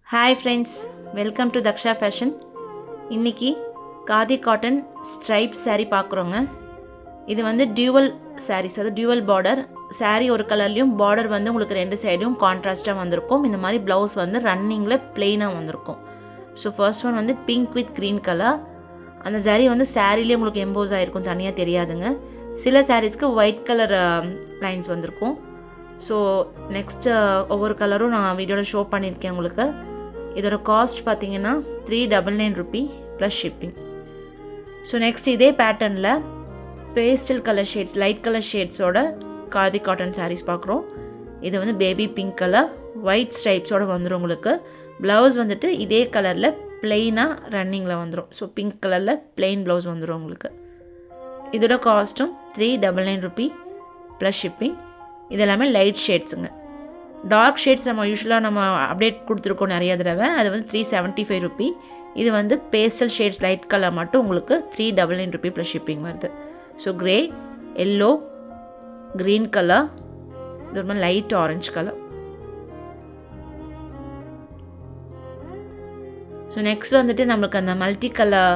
Hi friends, welcome to Daksha Fashion. இன்னைக்கு khadi cotton stripe saree பார்க்குறோங்க. இது வந்து டியூவல் sarees, அது டியூவல் பார்டர். saree ஒரு கலர்லையும் பார்டர் வந்து உங்களுக்கு ரெண்டு சைடும் கான்ட்ராஸ்ட்டாக வந்திருக்கும். இந்த மாதிரி ப்ளவுஸ் வந்து ரன்னிங்கில் பிளெயினாக வந்திருக்கும். ஸோ ஃபர்ஸ்ட் ஒன் வந்து பிங்க் வித் க்ரீன் கலர். அந்த saree வந்து சாரீலேயே உங்களுக்கு எம்போஸ் ஆகிருக்கும், தனியாக தெரியாதுங்க. சில சாரீஸ்க்கு ஒயிட் கலர் லைன்ஸ் வந்திருக்கும். ஸோ நெக்ஸ்ட்டு ஒவ்வொரு கலரும் நான் வீடியோவில் ஷோ பண்ணியிருக்கேன் உங்களுக்கு. இதோட காஸ்ட் பார்த்தீங்கன்னா 399 rupee plus shipping. So next இதே பேட்டர்னில் pastel colour shades, light colour ஷேட்ஸோட காதி காட்டன் சாரீஸ் பார்க்குறோம். இது வந்து பேபி பிங்க் கலர் ஒயிட் ஸ்ட்ரைப்ஸோடு வந்துடும் உங்களுக்கு. ப்ளவுஸ் வந்துட்டு இதே கலரில் பிளெயினாக ரன்னிங்கில் வந்துடும். ஸோ பிங்க் கலரில் பிளெயின் ப்ளவுஸ் வந்துடும் உங்களுக்கு. இதோட காஸ்ட்டும் 399 ரூபி ப்ளஸ் ஷிப்பிங். இது எல்லாமே லைட் ஷேட்ஸுங்க. டார்க் ஷேட்ஸ் நம்ம யூஸ்வலாக நம்ம அப்டேட் கொடுத்துருக்கோம் நிறைய தடவை, அது வந்து 375 ரூபி. இது வந்து பேஸ்டல் ஷேட்ஸ் லைட் கலர் மட்டும் உங்களுக்கு 399 ரூபி ப்ளஸ் ஷிப்பிங் வருது. So grey, yellow, green colour, இது ஒரு மாதிரி light orange colour. So next வந்துட்டு நம்மளுக்கு அந்த multi colour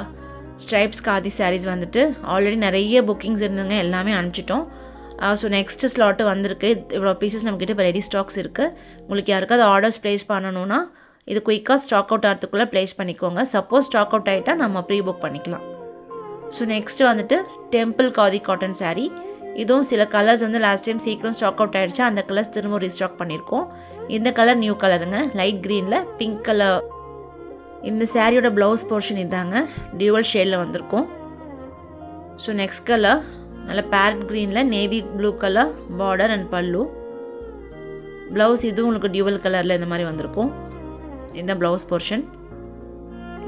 stripes khadi saris வந்துட்டு ஆல்ரெடி நிறைய புக்கிங்ஸ் இருந்துங்க, எல்லாமே அனுப்பிச்சிட்டோம். ஸோ நெக்ஸ்ட்டு ஸ்லாட்டு வந்திருக்கு. இவ்வளோ பீசஸ் நம்மக்கிட்ட இப்போ ரெடி ஸ்டாக்ஸ் இருக்குது. உங்களுக்கு யாருக்காவது ஆர்டர்ஸ் ப்ளேஸ் பண்ணணுன்னா இது குயிக்காக ஸ்டாக் அவுட் ஆகிறதுக்குள்ளே ப்ளேஸ் பண்ணிக்கோங்க. சப்போஸ் ஸ்டாக் அவுட் ஆகிட்டால் நம்ம ப்ரீ புக் பண்ணிக்கலாம். ஸோ நெக்ஸ்ட்டு வந்துட்டு டெம்பிள் காதி காட்டன் சாரீ. இதுவும் சில கலர்ஸ் வந்து லாஸ்ட் டைம் சீக்கிரம் ஸ்டாக் அவுட் ஆகிடுச்சு, அந்த கலர்ஸ் திரும்ப ரீஸ்டாக் பண்ணியிருக்கோம். இந்த கலர் நியூ கலருங்க, லைட் க்ரீனில் பிங்க் கலர். இந்த சாரியோட ப்ளவுஸ் போர்ஷன் இதாங்க, டியூவல் ஷேடில் வந்திருக்கும். ஸோ நெக்ஸ்ட் கலர் நல்ல பேரட் க்ரீனில் navy blue colour border and பல்லு. ப்ளவுஸ் இதுவும் உங்களுக்கு டியூவல் கலரில் இந்த மாதிரி வந்திருக்கும். இந்த ப்ளவுஸ் போர்ஷன்.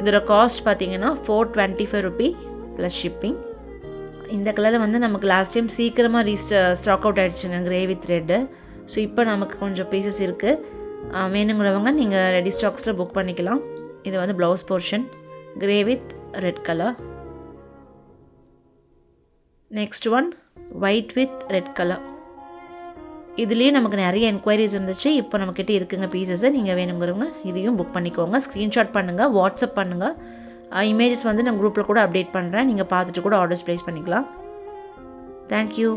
இதோட காஸ்ட் பார்த்தீங்கன்னா 425 ரூபி ப்ளஸ் ஷிப்பிங். இந்த கலரில் வந்து நமக்கு லாஸ்ட் டைம் சீக்கிரமாக ஸ்டாக் அவுட் ஆகிடுச்சுங்க, க்ரே வித் ரெட்டு. ஸோ இப்போ நமக்கு கொஞ்சம் பீசஸ் இருக்குது. வேணுங்கிறவங்க நீங்கள் ரெடி ஸ்டாக்ஸில் புக் பண்ணிக்கலாம். இது வந்து blouse portion, grey with red colour. Next one white with red colour. இதுலேயும் நமக்கு நிறைய என்கொயரிஸ் இருந்துச்சு, இப்போ நம்மக்கிட்ட இருக்குங்க பீசஸை. நீங்கள் வேணுங்கிறவங்க இதையும் புக் பண்ணிக்கோங்க. ஸ்க்ரீன்ஷாட் பண்ணுங்கள், வாட்ஸ்அப் பண்ணுங்கள். இமேஜஸ் வந்து நான் குரூப்பில் கூட அப்டேட் பண்ணுறேன், நீங்கள் பார்த்துட்டு கூட ஆர்டர்ஸ் ப்ளேஸ் பண்ணிக்கலாம். தேங்க்யூ.